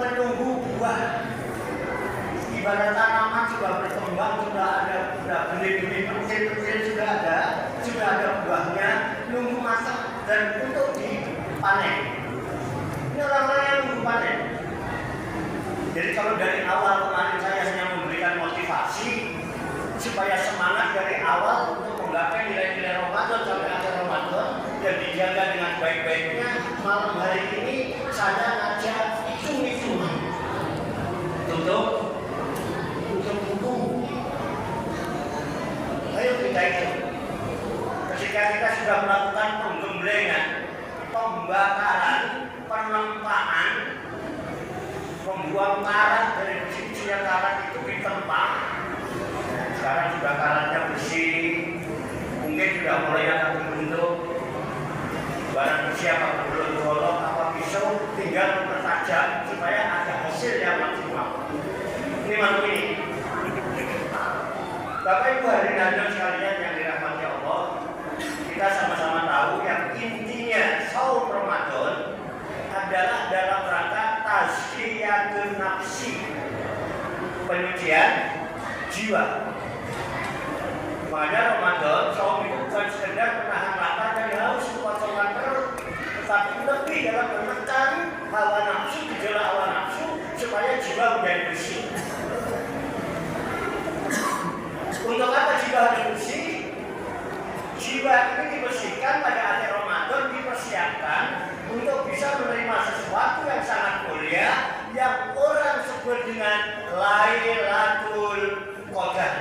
menunggu buah. Ibarat tanaman sudah berkembang, sudah benih-benih kecil-kecil sudah ada buahnya, nunggu masak dan untuk dipanen. Ini orang-orang yang nunggu panen. Jadi kalau dari awal kemarin saya hanya memberikan motivasi supaya semangat dari awal untuk menggapai nilai-nilai Ramadan sampai akhir Ramadan dan dijaga dengan baik-baiknya, malam hari ini saya ngajak cumi-cumi untuk buku. Ayo kita itu. Ketika kita sudah melakukan penggemblengan, pembakaran, penempaan, membuang karat dari besi-besi yang karat itu ditempa. Sekarang sudah karatnya bersih, mungkin sudah mulai ada bentuk. Barang besi apa bentuk golok apa pisau, tinggal mempertajam supaya ada hasil yang maksimal. Ini malu ini. Bapak Ibu hadirin sekalian yang dirahmati Allah, kita sama-sama tahu yang intinya saum Ramadan adalah dalam rangka tazkiyatun nafsi, penyucian jiwa. Makanya Ramadan saum itu bukan sekedar menahan lapar dan haus, kekosongan perut, tetapi lebih dalam menekan hawa nafsu, gejala hawa nafsu supaya jiwa menjadi bersih. Untuk apa jiwa harus bersih? Jiwa ini dibersihkan pada akhir Ramadan, dipersiapkan untuk bisa menerima sesuatu yang sangat mulia yang orang sebut dengan Lailatul Qadar.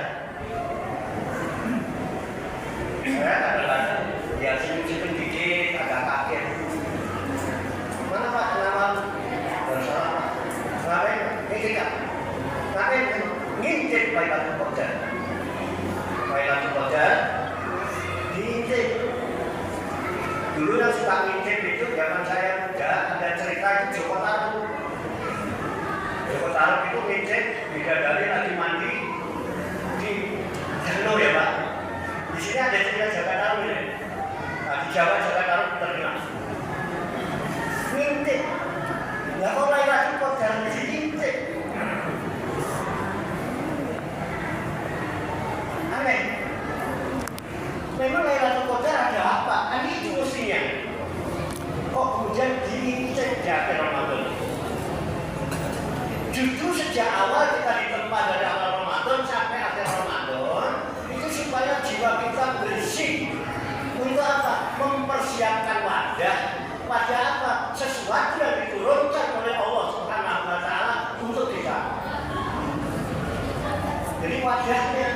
Saya kadang-kadang ya sedikit dikit agak kaget. Mana Pak nama? Bersalah Pak. Ngapain? Ini kita. Ngapain? Ngintip Lailatul Qadar. Lailatul Qadar diintip. Dulu yang suka ngintip itu zaman saya muda ada cerita di Joko Tarub. Joko Tarub itu ngintip bidadari lagi mandi di danau ya Pak. Di sini ada cerita Jaka Tarub ya. Nah, di Jawa Jaka Tarub terkenal. Ngintip. Lah kok Lailatul Qadar mesti ngintip? Aneh. Memang Lailatul Qadar ada apa? Kan itu mestinya. Kok kemudian diintip di akhir Ramadan? Justru sejak awal kita ditempa dari awal Ramadan sampai akhir Ramadan itu supaya jiwa kita bersih. Untuk apa? Mempersiapkan wadah pada apa? Sesuatu yang diturunkan oleh Allah Subhanahu wa Ta'ala untuk kita. Jadi wadahnya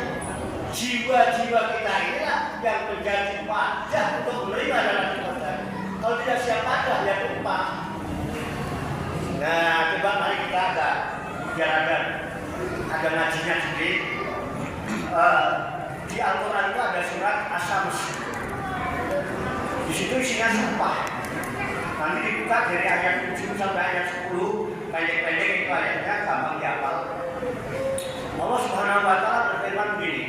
jiwa-jiwa kita inilah yang menjadi wadah untuk menerima dalam ibadah. Kalau tidak siap wadah, ya lupa. Nah, coba mari kita biar ada ngajinya sedikit. Di Al-Quran itu ada surat As-Sams. Di situ isinya sumpah. Nanti dibuka dari ayat 7 sampai ayat 10. Pendek-pendek itu ayatnya gampang dihafal. Allah Subhanahu wa Ta'ala berfirman begini.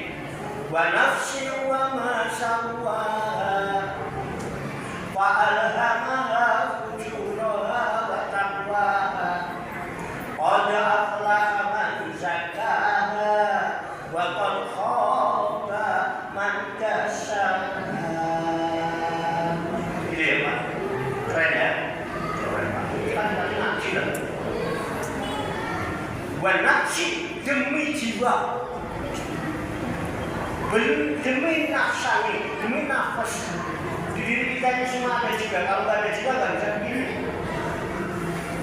Wa nafsin wa ma sawwaha wa alhamaha fujuraha wa taqwaha qad aflaha man zakkaha wa qad khaba man dassaha. Ini ya Pak, keren ya. Kita tadi ngaji lah. Wa nafsi, demi jiwa, demi nafsani, demi nafas. Di diri kita ini semua ada jiwa. Kalau nggak ada jiwa nggak bisa begini.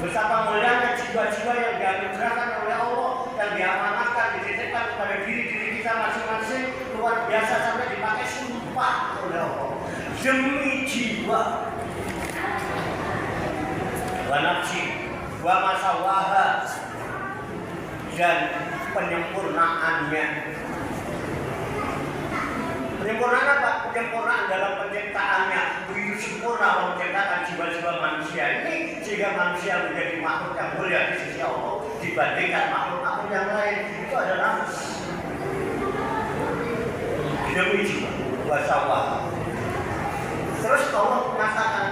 Betapa mulianya jiwa-jiwa yang dianugerahkan oleh Allah, yang diamanatkan, dititipkan kepada diri kita masing-masing, luar biasa sampai dipakai sumpah oleh Allah. Demi jiwa, wa nafsi, wa masawaha, dan penyempurnaannya. Penyempurnaan apa? Penyempurnaan dalam penciptaannya. Begitu sempurna menciptakan jiwa-jiwa manusia ini sehingga manusia menjadi makhluk yang mulia di sisi Allah dibandingkan makhluk-makhluk yang lain. Itu adalah demi jiwa, wasawah. Terus Allah mengatakan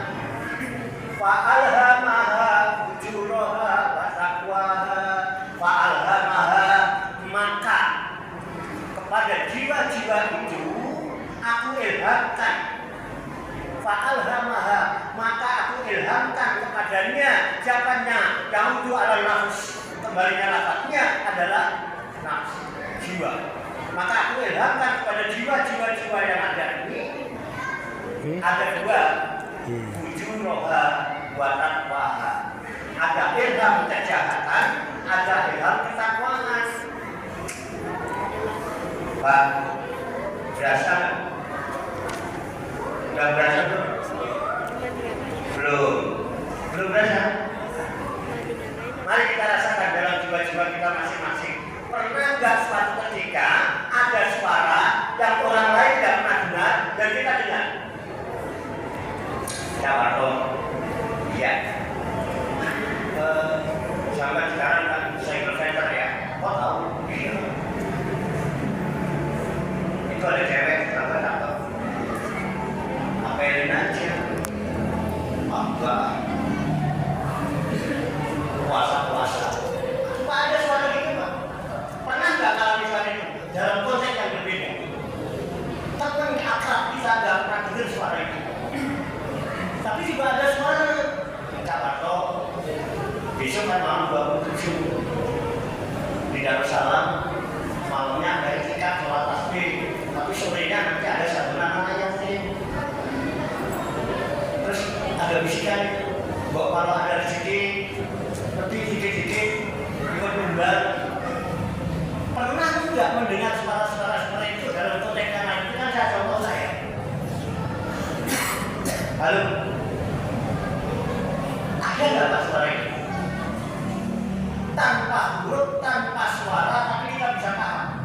fa'alhamaha fujuraha wa taqwa. badannya, siapanya, yaudu ala nafs, kembalinya lafaznya adalah nafs, jiwa. Maka aku ilhamkan kepada jiwa-jiwa yang ada ini ada dua, fujuroha wa taqwaha. Ada ilham kejahatan, ada ilham ketakwaan. Pak, berasa? Sudah berasa belum? Belum berasa? Mari kita rasakan dalam jiwa-jiwa kita masing-masing. Pernah nggak suatu ketika ada suara yang orang lain tidak pernah dengar dan kita dengar? Ya, Pak. Iya. Sampai sekarang kan cyber center ya. Kok tahu? Iya. Itu ada cewek cakep. Apelin aja. Enggak. Puasa. Cuma ada suara gitu, Pak. Pernah nggak kalau misalnya itu dalam konteks yang berbeda? Tapi akrab kita nggak pernah dengar suara itu. Tapi juga ada suara Jakarta. Besok kan malam 27 di Darussalam, malamnya ada itikaf sholat tasbih, tapi sorenya nanti ada santunan anak yatim. Terus ada bisikan, bahwa kalau ada rezeki lebih dikit-dikit ikut umbar. Pernah nggak mendengar suara-suara seperti itu dalam konteks yang lain? Itu kan saya contoh saya. Halo, ada nggak Pak suara ini? Tanpa huruf, tanpa suara, tapi kita bisa paham.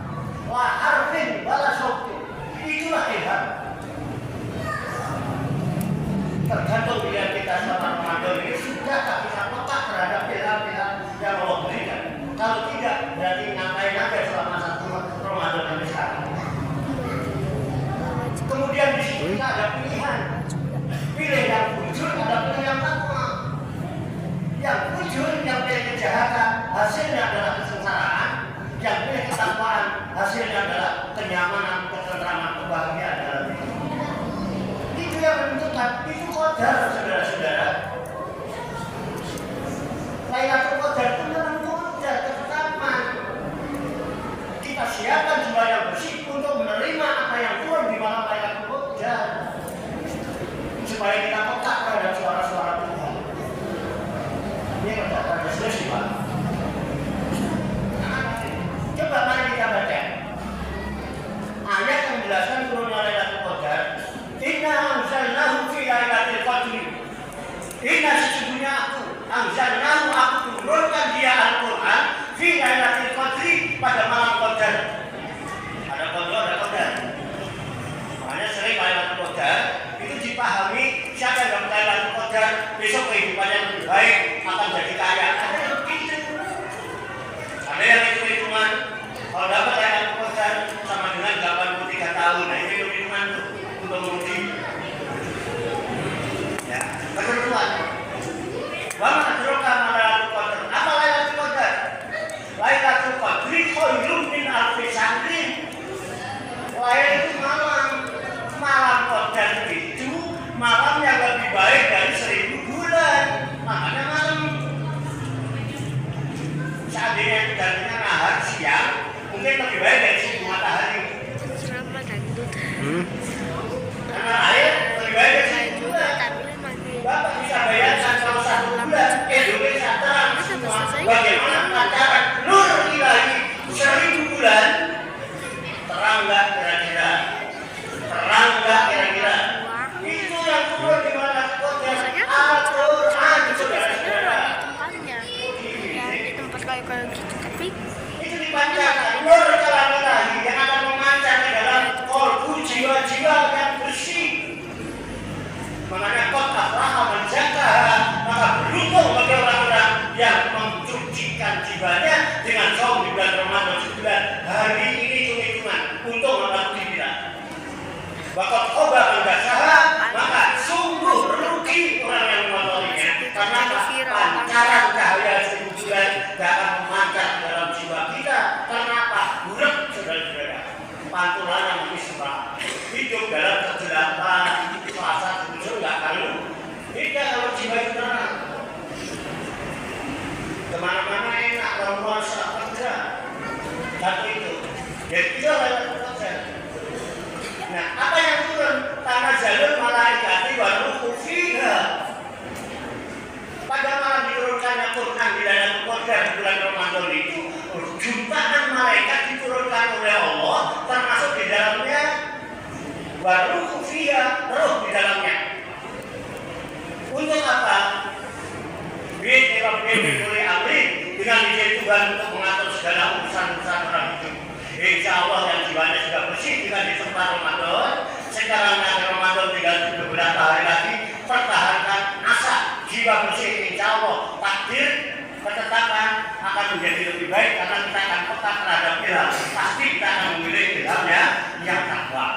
La harfin wala sautin. Itulah ilham. Tergantung pilihan kita selama Ramadan ini sudahkah kita peka terhadap ilham-ilham yang Allah berikan. Kalau tidak, berarti ngapain aja selama satu Ramadan sampai sekarang. Kemudian di situ kita ada pilihan. Pilih yang jujur, ada pilih yang takwa. Yang jujur, yang pilih kejahatan, hasilnya adalah kesengsaraan. Yang pilih ketakwaan, hasilnya adalah kenyamanan, ketentraman, kebahagiaan dalam hidup. Itu yang menentukan, itu qadar, saudara-saudara. Lailatul Qadar itu memang qadar, ketetapan. Kita siapkan jiwa yang bersih untuk menerima apa yang turun di malam Lailatul Qadar. Supaya kita peka terhadap suara-suara Tuhan. Ini ada solusi, Pak. Coba mari kita baca ayat yang menjelaskan turunnya Lailatul Qadar. Inna anzalnahu fi lailatul qadri. Inna sesungguhnya aku turunkan dia Al-Quran fi lailatul qadri pada malam Qadar. Ada qadar, ada qadar. Makanya sering Lailatul Qadar itu dipahami siapa yang dapat Lailatul Qadar besok kehidupannya lebih baik, akan jadi kaya. Ada yang begitu. Ada yang hitung-hitungan kalau dapat Lailatul Qadar sama dengan 83 tahun. Nah ini hitung-hitungan untuk menguji. Ya, ketentuan. Wama adroka ma Lailatul Qadar. Apa Lailatul Qadar? Lailatul Qadri khairum min alfi syahrin. Lail itu malam Qadar itu malam yang lebih baik dari 1000 bulan. Makanya malam. Seandainya itu jadinya nahar siang, mungkin lebih baik dari 1000 matahari. Karena air lebih baik dari 1000 bulan. Bapak bisa bayangkan kalau 1 bulan Indonesia terang semua. Bagaimana pancaran nur ilahi 1000 bulan? Terang nggak kira-kira? Terang nggak kira-kira? Itu yang turun di mana Qadar Al-Quran, saudara-saudara. Di tempat kayak gitu, tapi itu dipancarkan nur kalam ilahi yang akan memancar di dalam kolbu jiwa-jiwa yang bersih. Makanya qad aflaha man zakkaha, maka beruntung bagi orang-orang yang mensucikan jiwanya dengan saum di bulan Ramadan sebulan. Hari ini hitung-hitungan untuk membantu kita. Waqad khaba man dassaha, maka sungguh rugi orang yang mengotorinya. Karena pancaran cahaya 1000 bulan tidak akan memancar dalam jiwa kita. Kenapa? Buruk, saudara-saudara. Pantulannya Isra, hidup dalam kegelapan, puasa jujur nggak kalau. Tidak kalau jiwa itu terang. Jadi itu lewat proses. Nah, apa yang turun? Tanah jalur malaikati baru kufiha. Pada malam diturunkannya Quran di dalam Quran bulan Ramadan itu, jutaan malaikat diturunkan oleh Allah, termasuk di dalamnya baru kufiha, roh di dalamnya. Untuk apa? Oleh amri dengan izin Tuhan untuk mengatur segala urusan-urusan orang hidup. Insya Allah yang jiwanya sudah bersih dengan di tempat Ramadan. Sekarang nanti Ramadan tinggal beberapa hari lagi, pertahankan asa jiwa bersih. Insya Allah takdir ketetapan akan menjadi lebih baik karena kita akan peka terhadap ilham. Pasti kita akan memilih ilhamnya yang takwa.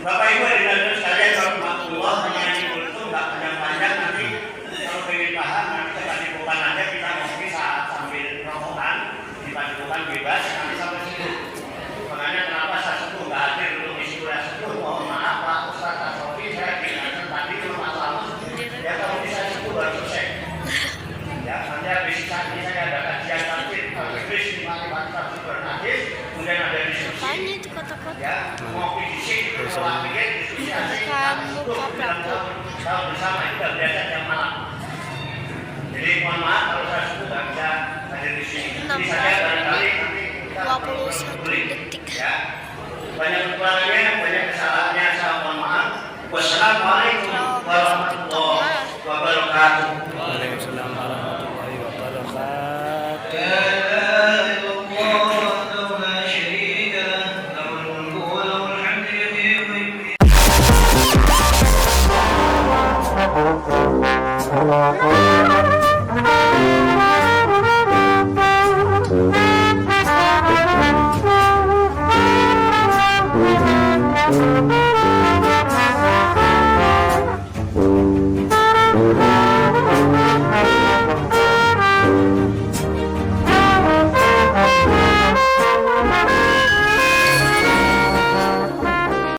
Bapak Ibu dan sekalian, warahmatullah mengenai itu nggak panjang-panjang nanti. Kalau pengen paham nanti ke Padepokan aja, kita ngopi saat sambil rokokan di Padepokan bebas nanti sampai situ. Makanya kenapa saya sepuh nggak hadir untuk isi kuliah sepuh, mohon maaf Pak Ustadz Asofi, saya diingatkan tadi rumah lama ya kalau bisa sepuh baru selesai. Ya nanti habis ini saya ada kajian tafsir Al-Iblis di Matematika Hadis, kemudian ada diskusi. Apanya itu kata-kata? Ya ngopi di sini, kalau pikir diskusi asik, kalau bersama itu udah biasa jam malam. Jadi mohon maaf kalau saya sebut nggak bisa hadir di sini. Ini saja barangkali nanti kita 21 detik. ya. Banyak kekurangannya, banyak kesalahannya, saya mohon maaf. Wassalamualaikum warahmatullahi wabarakatuh. Waalaikumsalam warahmatullahi wabarakatuh. Oh,